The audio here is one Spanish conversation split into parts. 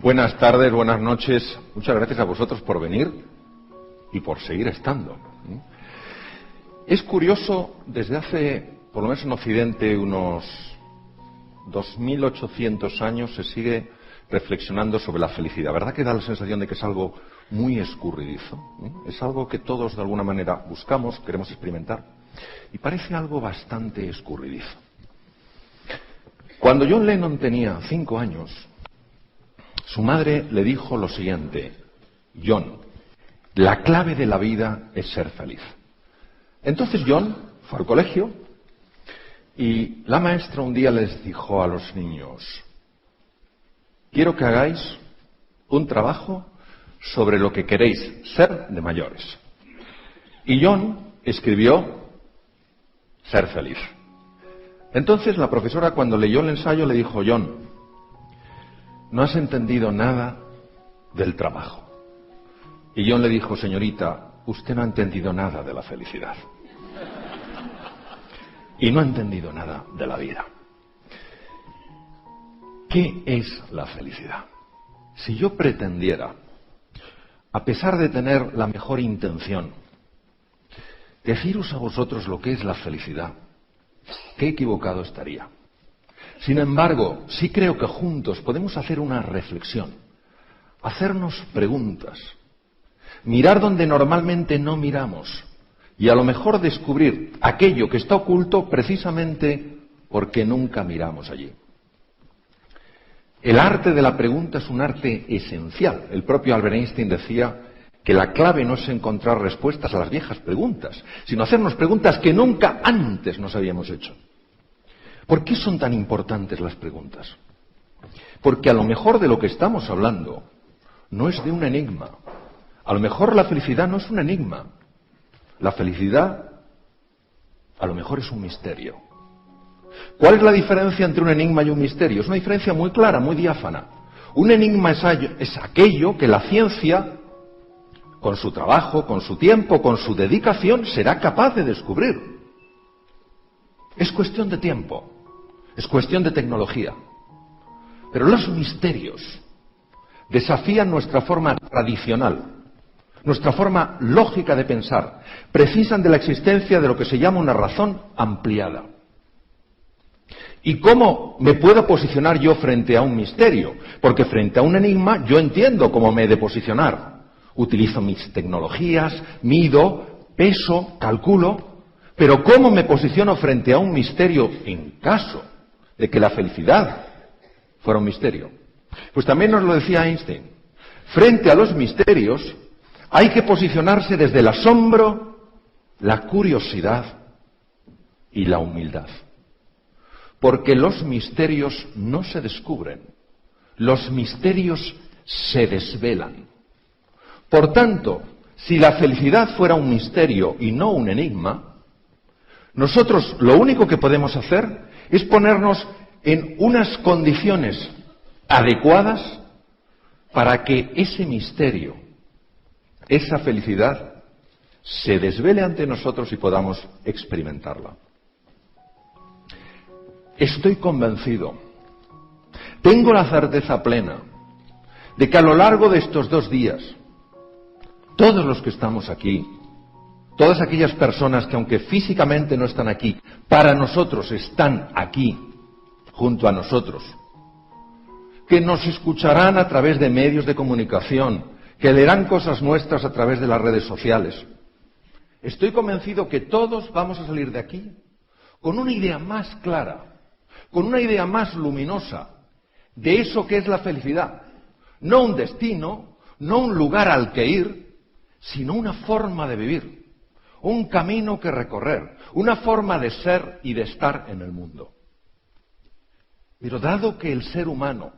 Buenas tardes, buenas noches. Muchas gracias a vosotros por venir y por seguir estando. Es curioso, desde hace, por lo menos en Occidente, unos 2800 años se sigue reflexionando sobre la felicidad. ¿Verdad que da la sensación de que es algo muy escurridizo? Es algo que todos de alguna manera buscamos, queremos experimentar, y parece algo bastante escurridizo. Cuando John Lennon tenía 5 años, su madre le dijo lo siguiente: John, la clave de la vida es ser feliz. Entonces John fue al colegio y la maestra un día les dijo a los niños: quiero que hagáis un trabajo sobre lo que queréis ser de mayores. Y John escribió ser feliz. Entonces la profesora, cuando leyó el ensayo, le dijo: John, no has entendido nada del trabajo. Y John le dijo: señorita, usted no ha entendido nada de la felicidad. Y no ha entendido nada de la vida. ¿Qué es la felicidad? Si yo pretendiera, a pesar de tener la mejor intención, deciros a vosotros lo que es la felicidad, qué equivocado estaría. Sin embargo, sí creo que juntos podemos hacer una reflexión, hacernos preguntas, mirar donde normalmente no miramos y a lo mejor descubrir aquello que está oculto precisamente porque nunca miramos allí. El arte de la pregunta es un arte esencial. El propio Albert Einstein decía que la clave no es encontrar respuestas a las viejas preguntas, sino hacernos preguntas que nunca antes nos habíamos hecho. ¿Por qué son tan importantes las preguntas? Porque a lo mejor de lo que estamos hablando no es de un enigma. A lo mejor la felicidad no es un enigma. La felicidad a lo mejor es un misterio. ¿Cuál es la diferencia entre un enigma y un misterio? Es una diferencia muy clara, muy diáfana. Un enigma es aquello que la ciencia, con su trabajo, con su tiempo, con su dedicación, será capaz de descubrir. Es cuestión de tiempo, es cuestión de tecnología. Pero los misterios desafían nuestra forma tradicional, nuestra forma lógica de pensar, precisan de la existencia de lo que se llama una razón ampliada. ¿Y cómo me puedo posicionar yo frente a un misterio? Porque frente a un enigma yo entiendo cómo me he de posicionar. Utilizo mis tecnologías, mido, peso, calculo. Pero ¿cómo me posiciono frente a un misterio en caso de que la felicidad fuera un misterio? Pues también nos lo decía Einstein. Frente a los misterios hay que posicionarse desde el asombro, la curiosidad y la humildad. Porque los misterios no se descubren, los misterios se desvelan. Por tanto, si la felicidad fuera un misterio y no un enigma, nosotros lo único que podemos hacer es ponernos en unas condiciones adecuadas para que ese misterio, esa felicidad, se desvele ante nosotros y podamos experimentarla. Estoy convencido, tengo la certeza plena de que a lo largo de estos 2 días, todos los que estamos aquí, todas aquellas personas que aunque físicamente no están aquí, para nosotros están aquí, junto a nosotros, que nos escucharán a través de medios de comunicación, que leerán cosas nuestras a través de las redes sociales. Estoy convencido que todos vamos a salir de aquí con una idea más clara, con una idea más luminosa de eso que es la felicidad. No un destino, no un lugar al que ir, sino una forma de vivir, un camino que recorrer, una forma de ser y de estar en el mundo. Pero dado que el ser humano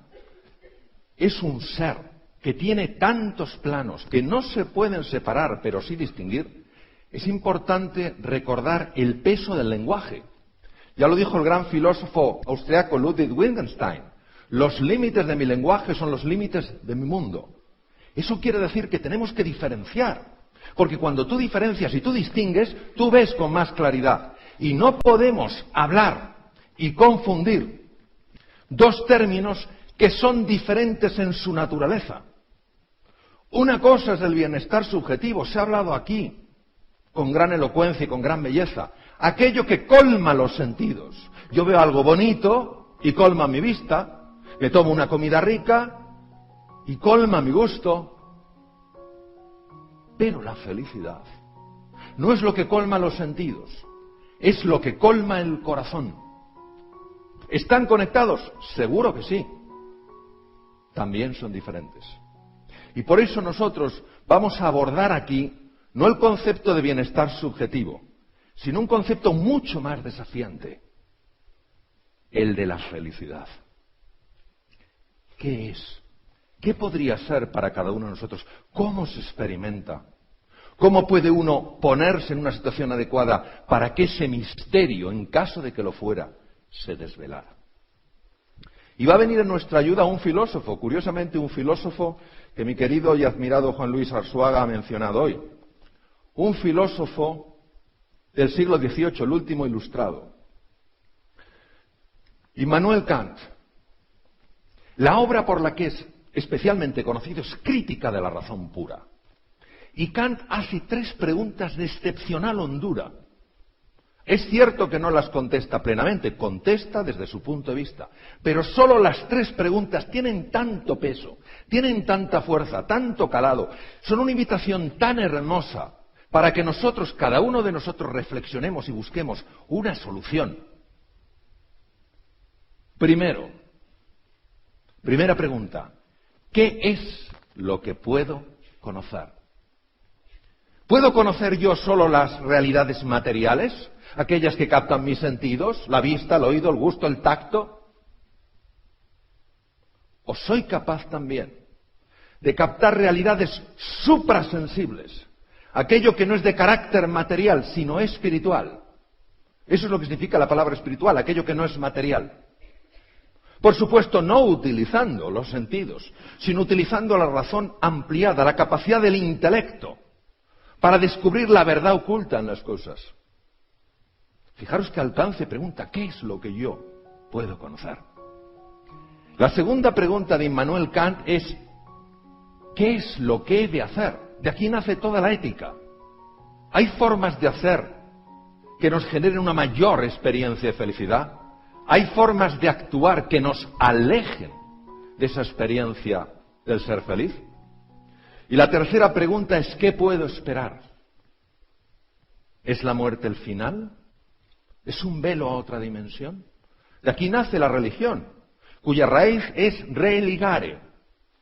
es un ser que tiene tantos planos que no se pueden separar, pero sí distinguir, es importante recordar el peso del lenguaje. Ya lo dijo el gran filósofo austriaco Ludwig Wittgenstein: los límites de mi lenguaje son los límites de mi mundo. Eso quiere decir que tenemos que diferenciar, porque cuando tú diferencias y tú distingues, tú ves con más claridad. Y no podemos hablar y confundir 2 términos que son diferentes en su naturaleza. Una cosa es el bienestar subjetivo, se ha hablado aquí, con gran elocuencia y con gran belleza, aquello que colma los sentidos. Yo veo algo bonito y colma mi vista, me tomo una comida rica y colma mi gusto. Pero la felicidad no es lo que colma los sentidos, es lo que colma el corazón. ¿Están conectados? Seguro que sí. También son diferentes. Y por eso nosotros vamos a abordar aquí no el concepto de bienestar subjetivo, sino un concepto mucho más desafiante, el de la felicidad. ¿Qué es? ¿Qué podría ser para cada uno de nosotros? ¿Cómo se experimenta? ¿Cómo puede uno ponerse en una situación adecuada para que ese misterio, en caso de que lo fuera, se desvelara? Y va a venir en nuestra ayuda un filósofo, curiosamente un filósofo que mi querido y admirado Juan Luis Arzuaga ha mencionado hoy. Un filósofo del siglo XVIII, el último ilustrado. Immanuel Kant. La obra por la que es especialmente conocido es Crítica de la razón pura. Y Kant hace 3 preguntas de excepcional hondura. Es cierto que no las contesta plenamente, contesta desde su punto de vista, pero solo las 3 preguntas tienen tanto peso, tienen tanta fuerza, tanto calado, son una invitación tan hermosa para que nosotros, cada uno de nosotros, reflexionemos y busquemos una solución. Primera pregunta, ¿qué es lo que puedo conocer? ¿Puedo conocer yo solo las realidades materiales? Aquellas que captan mis sentidos, la vista, el oído, el gusto, el tacto. ¿O soy capaz también de captar realidades suprasensibles? Aquello que no es de carácter material, sino espiritual. Eso es lo que significa la palabra espiritual, aquello que no es material. Por supuesto, no utilizando los sentidos, sino utilizando la razón ampliada, la capacidad del intelecto, para descubrir la verdad oculta en las cosas. Fijaros que alcance pregunta, ¿qué es lo que yo puedo conocer? La segunda pregunta de Immanuel Kant es, ¿qué es lo que he de hacer? De aquí nace toda la ética. ¿Hay formas de hacer que nos generen una mayor experiencia de felicidad? ¿Hay formas de actuar que nos alejen de esa experiencia del ser feliz? Y la tercera pregunta es, ¿qué puedo esperar? ¿Es la muerte el final? ¿Es un velo a otra dimensión? De aquí nace la religión, cuya raíz es religare,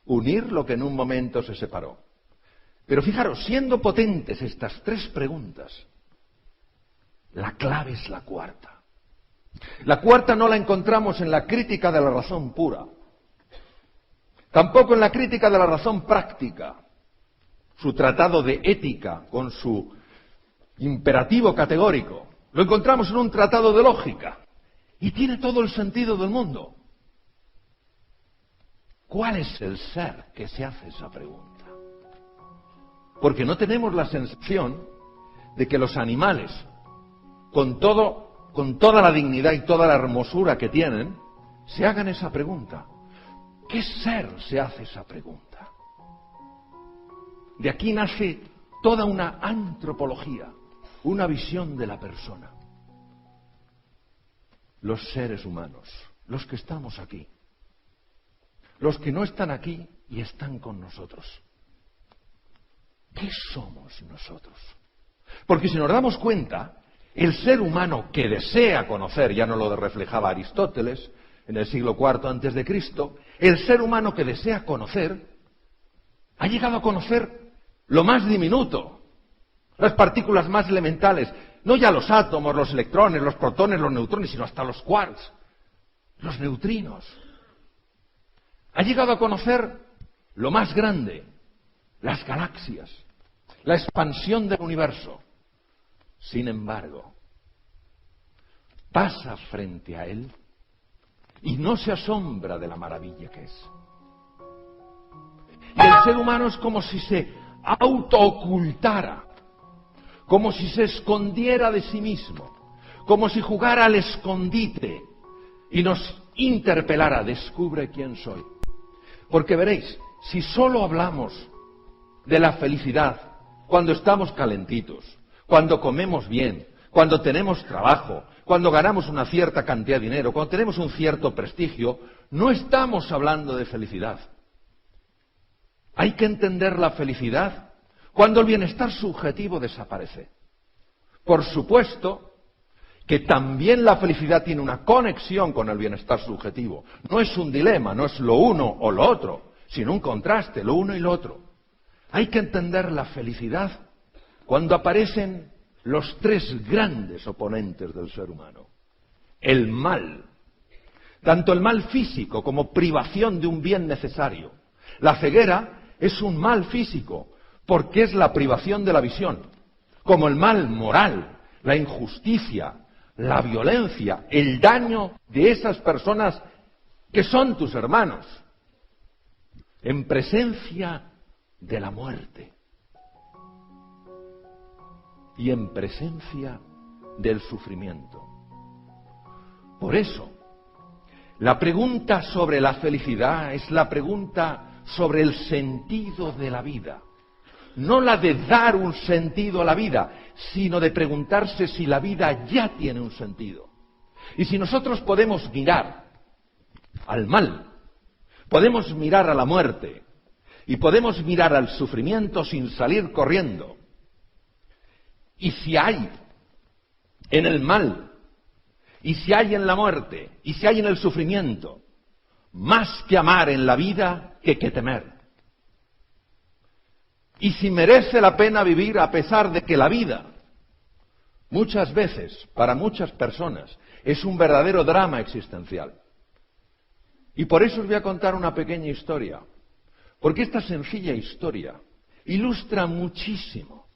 unir lo que en un momento se separó. Pero fijaros, siendo potentes estas 3 preguntas, la clave es la cuarta. La cuarta no la encontramos en la crítica de la razón pura, tampoco en la crítica de la razón práctica, su tratado de ética con su imperativo categórico. Lo encontramos en un tratado de lógica y tiene todo el sentido del mundo. ¿Cuál es el ser que se hace esa pregunta? Porque no tenemos la sensación de que los animales, con toda la dignidad y toda la hermosura que tienen, se hagan esa pregunta. ¿Qué ser se hace esa pregunta? De aquí nace toda una antropología, una visión de la persona. Los seres humanos, los que estamos aquí, los que no están aquí y están con nosotros. ¿Qué somos nosotros? Porque si nos damos cuenta, el ser humano que desea conocer, ya no lo reflejaba Aristóteles en el siglo IV antes de Cristo, el ser humano que desea conocer ha llegado a conocer lo más diminuto, las partículas más elementales, no ya los átomos, los electrones, los protones, los neutrones, sino hasta los quarks, los neutrinos. Ha llegado a conocer lo más grande, las galaxias, la expansión del universo. Sin embargo, pasa frente a él y no se asombra de la maravilla que es. Y el ser humano es como si se autoocultara, como si se escondiera de sí mismo, como si jugara al escondite y nos interpelara, descubre quién soy. Porque veréis, si solo hablamos de la felicidad cuando estamos calentitos, cuando comemos bien, cuando tenemos trabajo, cuando ganamos una cierta cantidad de dinero, cuando tenemos un cierto prestigio, no estamos hablando de felicidad. Hay que entender la felicidad cuando el bienestar subjetivo desaparece. Por supuesto que también la felicidad tiene una conexión con el bienestar subjetivo. No es un dilema, no es lo uno o lo otro, sino un contraste, lo uno y lo otro. Hay que entender la felicidad cuando aparecen los tres grandes oponentes del ser humano. El mal, tanto el mal físico como privación de un bien necesario. La ceguera es un mal físico porque es la privación de la visión, como el mal moral, la injusticia, la violencia, el daño de esas personas que son tus hermanos, en presencia de la muerte y en presencia del sufrimiento. Por eso, la pregunta sobre la felicidad es la pregunta sobre el sentido de la vida. No la de dar un sentido a la vida, sino de preguntarse si la vida ya tiene un sentido. Y si nosotros podemos mirar al mal, podemos mirar a la muerte y podemos mirar al sufrimiento sin salir corriendo, y si hay en el mal, y si hay en la muerte, y si hay en el sufrimiento, más que amar en la vida que temer. Y si merece la pena vivir a pesar de que la vida, muchas veces, para muchas personas, es un verdadero drama existencial. Y por eso os voy a contar una pequeña historia, porque esta sencilla historia ilustra muchísimo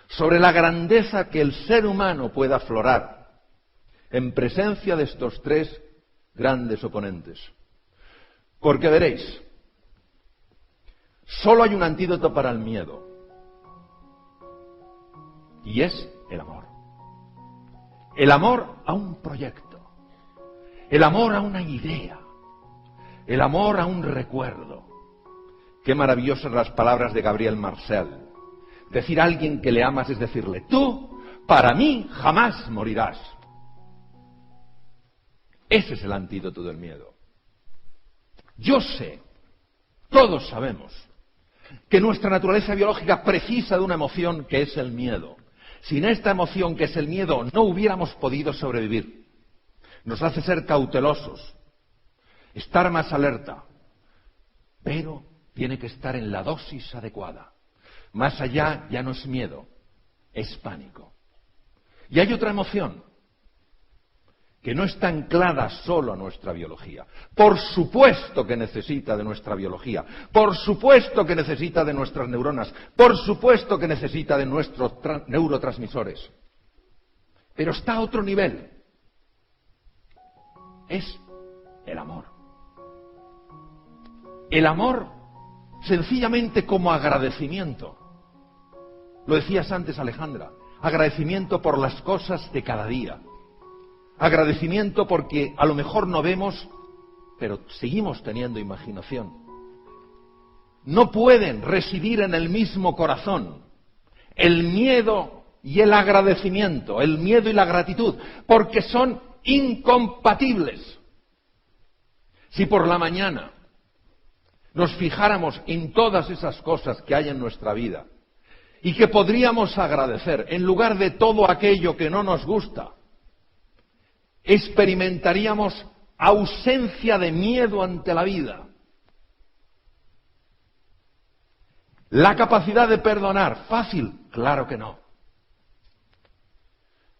sobre la grandeza que el ser humano puede aflorar en presencia de estos tres grandes oponentes. Porque veréis, solo hay un antídoto para el miedo, y es el amor. El amor a un proyecto, el amor a una idea, el amor a un recuerdo. Qué maravillosas las palabras de Gabriel Marcel. Decir a alguien que le amas es decirle, tú, para mí, jamás morirás. Ese es el antídoto del miedo. Yo sé, todos sabemos, que nuestra naturaleza biológica precisa de una emoción que es el miedo. Sin esta emoción que es el miedo no hubiéramos podido sobrevivir. Nos hace ser cautelosos, estar más alerta, pero tiene que estar en la dosis adecuada. Más allá ya no es miedo, es pánico. Y hay otra emoción que no está anclada solo a nuestra biología. Por supuesto que necesita de nuestra biología, por supuesto que necesita de nuestras neuronas, por supuesto que necesita de nuestros neurotransmisores. Pero está a otro nivel. Es el amor. El amor sencillamente como agradecimiento. Lo decías antes, Alejandra, agradecimiento por las cosas de cada día. Agradecimiento porque a lo mejor no vemos, pero seguimos teniendo imaginación. No pueden residir en el mismo corazón el miedo y el agradecimiento, el miedo y la gratitud, porque son incompatibles. Si por la mañana nos fijáramos en todas esas cosas que hay en nuestra vida y que podríamos agradecer en lugar de todo aquello que no nos gusta, experimentaríamos ausencia de miedo ante la vida. La capacidad de perdonar, fácil, claro que no.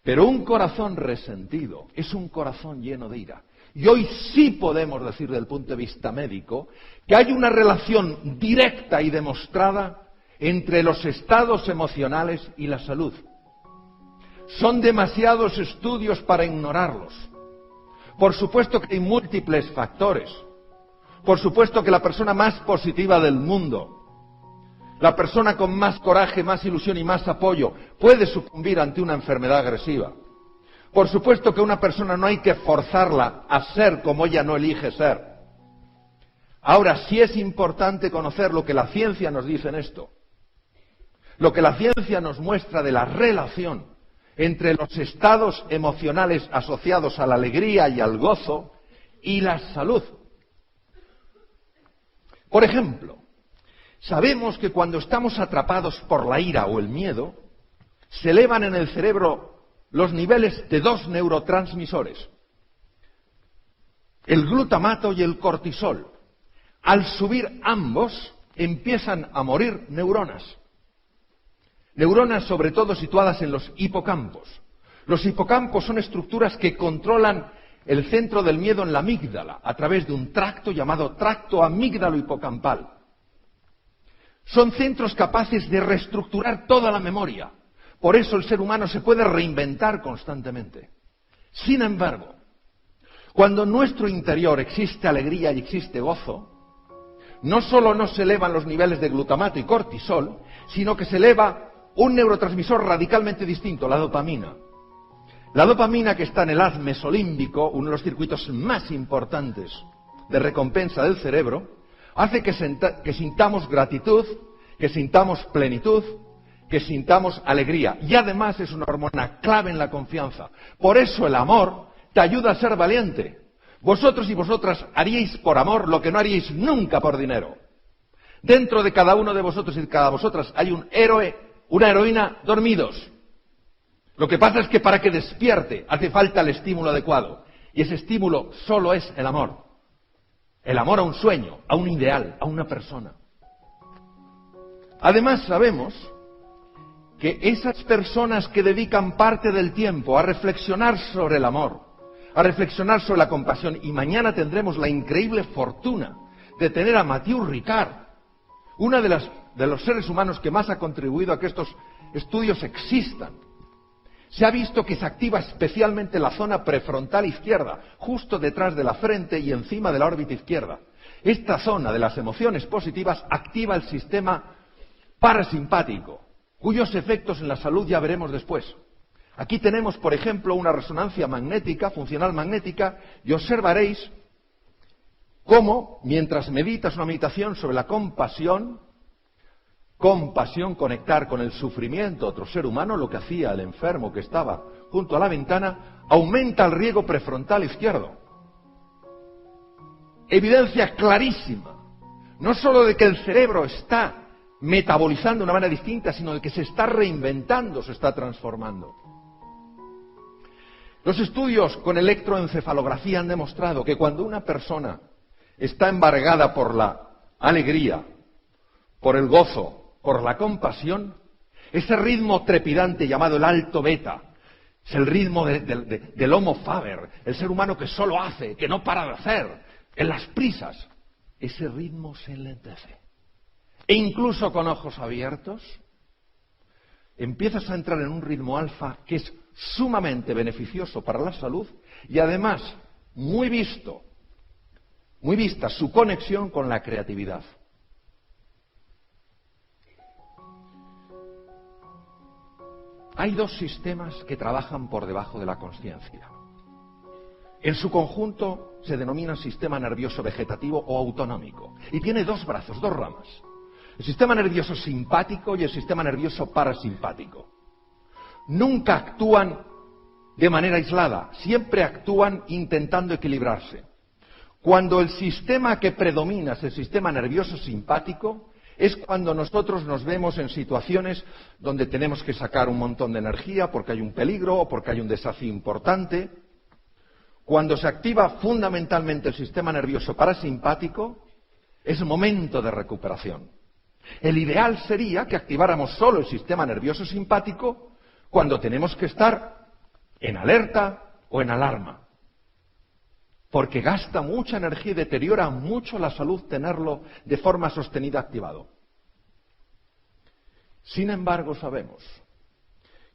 Pero un corazón resentido es un corazón lleno de ira. Y hoy sí podemos decir desde el punto de vista médico que hay una relación directa y demostrada entre los estados emocionales y la salud. Son demasiados estudios para ignorarlos. Por supuesto que hay múltiples factores. Por supuesto que la persona más positiva del mundo, la persona con más coraje, más ilusión y más apoyo, puede sucumbir ante una enfermedad agresiva. Por supuesto que una persona no hay que forzarla a ser como ella no elige ser. Ahora, sí es importante conocer lo que la ciencia nos dice en esto. Lo que la ciencia nos muestra de la relación entre los estados emocionales asociados a la alegría y al gozo y la salud. Por ejemplo, sabemos que cuando estamos atrapados por la ira o el miedo, se elevan en el cerebro los niveles de dos neurotransmisores, el glutamato y el cortisol. Al subir ambos, empiezan a morir neuronas. Neuronas sobre todo situadas en los hipocampos. Los hipocampos son estructuras que controlan el centro del miedo en la amígdala, a través de un tracto llamado tracto amígdalo-hipocampal. Son centros capaces de reestructurar toda la memoria. Por eso el ser humano se puede reinventar constantemente. Sin embargo, cuando en nuestro interior existe alegría y existe gozo, no solo no se elevan los niveles de glutamato y cortisol, sino que se eleva un neurotransmisor radicalmente distinto, la dopamina. La dopamina, que está en el haz mesolímbico, uno de los circuitos más importantes de recompensa del cerebro, hace que sintamos gratitud, que sintamos plenitud, que sintamos alegría. Y además es una hormona clave en la confianza. Por eso el amor te ayuda a ser valiente. Vosotros y vosotras haríais por amor lo que no haríais nunca por dinero. Dentro de cada uno de vosotros y de cada vosotras hay un héroe, una heroína dormidos. Lo que pasa es que para que despierte hace falta el estímulo adecuado. Y ese estímulo solo es el amor. El amor a un sueño, a un ideal, a una persona. Además sabemos que esas personas que dedican parte del tiempo a reflexionar sobre el amor, a reflexionar sobre la compasión, y mañana tendremos la increíble fortuna de tener a Mathieu Ricard, uno de los seres humanos que más ha contribuido a que estos estudios existan. Se ha visto que se activa especialmente la zona prefrontal izquierda, justo detrás de la frente y encima de la órbita izquierda. Esta zona de las emociones positivas activa el sistema parasimpático, cuyos efectos en la salud ya veremos después. Aquí tenemos, por ejemplo, una resonancia magnética, funcional magnética, y observaréis cómo, mientras meditas una meditación sobre la compasión, conectar con el sufrimiento de otro ser humano, lo que hacía el enfermo que estaba junto a la ventana, aumenta el riego prefrontal izquierdo. Evidencia clarísima, no solo de que el cerebro está metabolizando de una manera distinta, sino de que se está reinventando, se está transformando. Los estudios con electroencefalografía han demostrado que cuando una persona está embargada por la alegría, por el gozo, por la compasión, ese ritmo trepidante llamado el alto beta, es el ritmo del Homo faber, el ser humano que solo hace, que no para de hacer, en las prisas, ese ritmo se enlentece. E incluso con ojos abiertos, empiezas a entrar en un ritmo alfa que es sumamente beneficioso para la salud y además muy vista su conexión con la creatividad. Hay dos sistemas que trabajan por debajo de la consciencia. En su conjunto se denomina sistema nervioso vegetativo o autonómico y tiene dos brazos, dos ramas. El sistema nervioso simpático y el sistema nervioso parasimpático. Nunca actúan de manera aislada, siempre actúan intentando equilibrarse. Cuando el sistema que predomina es el sistema nervioso simpático, es cuando nosotros nos vemos en situaciones donde tenemos que sacar un montón de energía porque hay un peligro o porque hay un desafío importante. Cuando se activa fundamentalmente el sistema nervioso parasimpático, es momento de recuperación. El ideal sería que activáramos solo el sistema nervioso simpático cuando tenemos que estar en alerta o en alarma. Porque gasta mucha energía y deteriora mucho la salud tenerlo de forma sostenida activado. Sin embargo, sabemos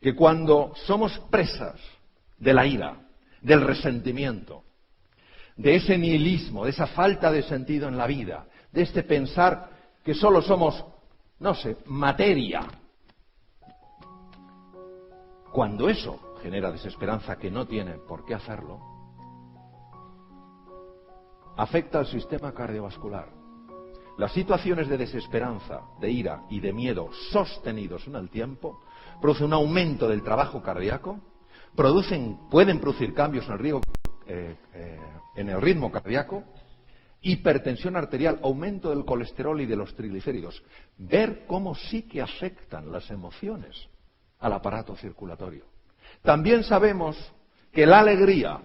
que cuando somos presas de la ira, del resentimiento, de ese nihilismo, de esa falta de sentido en la vida, de este pensar que solo somos, materia, cuando eso genera desesperanza, que no tiene por qué hacerlo, afecta al sistema cardiovascular. Las situaciones de desesperanza, de ira y de miedo sostenidos en el tiempo producen un aumento del trabajo cardíaco, pueden producir cambios en el ritmo cardíaco, hipertensión arterial, aumento del colesterol y de los triglicéridos. Ver cómo sí que afectan las emociones al aparato circulatorio. También sabemos que la alegría,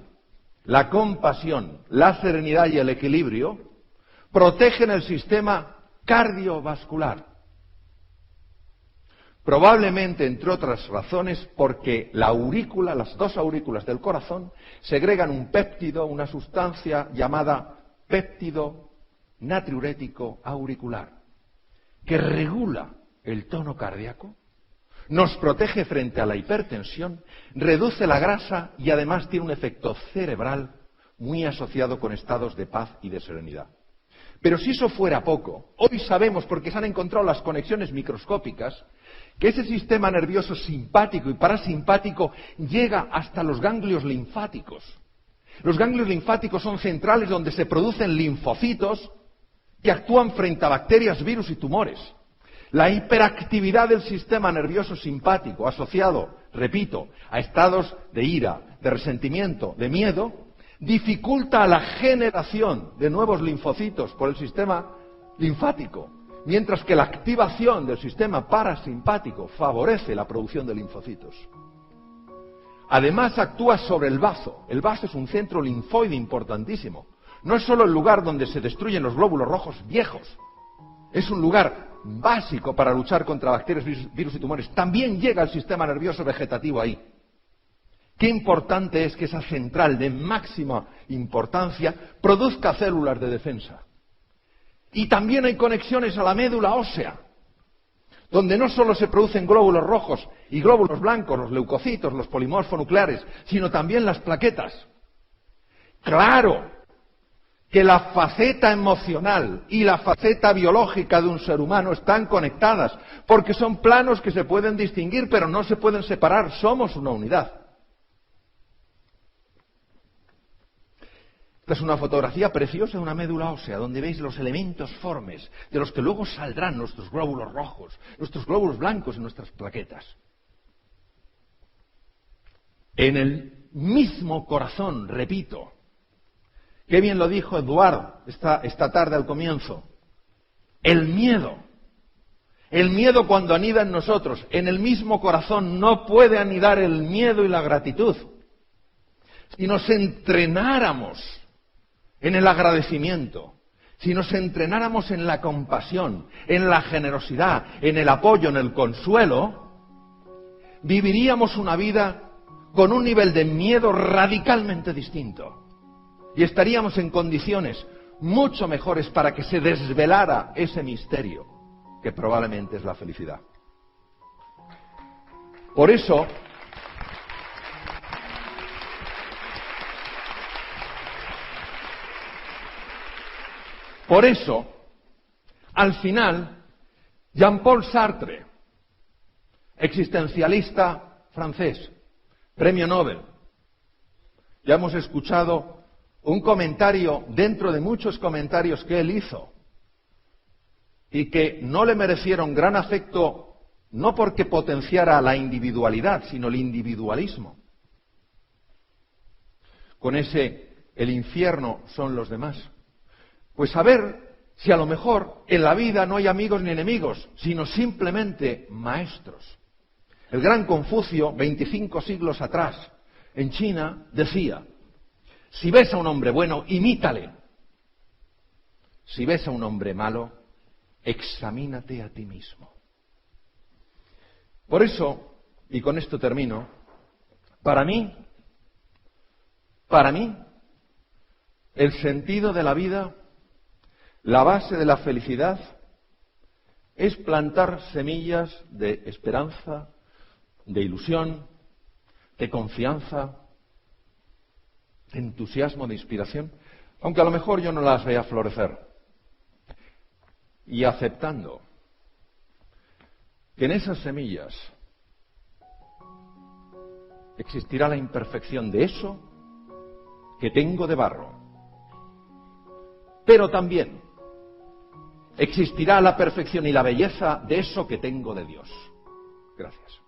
la compasión, la serenidad y el equilibrio protegen el sistema cardiovascular. Probablemente, entre otras razones, porque las dos aurículas del corazón segregan un péptido, una sustancia llamada péptido natriurético auricular, que regula el tono cardíaco, nos protege frente a la hipertensión, reduce la grasa y además tiene un efecto cerebral muy asociado con estados de paz y de serenidad. Pero si eso fuera poco, hoy sabemos, porque se han encontrado las conexiones microscópicas, que ese sistema nervioso simpático y parasimpático llega hasta los ganglios linfáticos. Los ganglios linfáticos son centrales donde se producen linfocitos que actúan frente a bacterias, virus y tumores. La hiperactividad del sistema nervioso simpático asociado, repito, a estados de ira, de resentimiento, de miedo, dificulta la generación de nuevos linfocitos por el sistema linfático, mientras que la activación del sistema parasimpático favorece la producción de linfocitos. Además actúa sobre el bazo. El bazo es un centro linfoide importantísimo. No es solo el lugar donde se destruyen los glóbulos rojos viejos. Es un lugar básico para luchar contra bacterias, virus y tumores. También llega el sistema nervioso vegetativo ahí. Qué importante es que esa central de máxima importancia produzca células de defensa. Y también hay conexiones a la médula ósea, donde no solo se producen glóbulos rojos y glóbulos blancos, los leucocitos, los polimorfonucleares, sino también las plaquetas. Claro que la faceta emocional y la faceta biológica de un ser humano están conectadas, porque son planos que se pueden distinguir, pero no se pueden separar, somos una unidad. Esta es una fotografía preciosa de una médula ósea, donde veis los elementos formes, de los que luego saldrán nuestros glóbulos rojos, nuestros glóbulos blancos y nuestras plaquetas. En el mismo corazón, repito, qué bien lo dijo Eduard esta tarde al comienzo, el miedo cuando anida en nosotros, en el mismo corazón no puede anidar el miedo y la gratitud. Si nos entrenáramos en el agradecimiento, si nos entrenáramos en la compasión, en la generosidad, en el apoyo, en el consuelo, viviríamos una vida con un nivel de miedo radicalmente distinto. Y estaríamos en condiciones mucho mejores para que se desvelara ese misterio, que probablemente es la felicidad. Por eso, al final, Jean-Paul Sartre, existencialista francés, premio Nobel, ya hemos escuchado un comentario dentro de muchos comentarios que él hizo y que no le merecieron gran afecto, no porque potenciara la individualidad, sino el individualismo. Con el infierno son los demás. Pues a ver si a lo mejor en la vida no hay amigos ni enemigos, sino simplemente maestros. El gran Confucio, 25 siglos atrás, en China, decía: si ves a un hombre bueno, imítale. Si ves a un hombre malo, examínate a ti mismo. Por eso, y con esto termino, para mí, el sentido de la vida, la base de la felicidad, es plantar semillas de esperanza, de ilusión, de confianza, de entusiasmo, de inspiración, aunque a lo mejor yo no las vea florecer. Y aceptando que en esas semillas Existirá la imperfección de eso que tengo de barro. Pero también existirá la perfección y la belleza de eso que tengo de Dios. Gracias.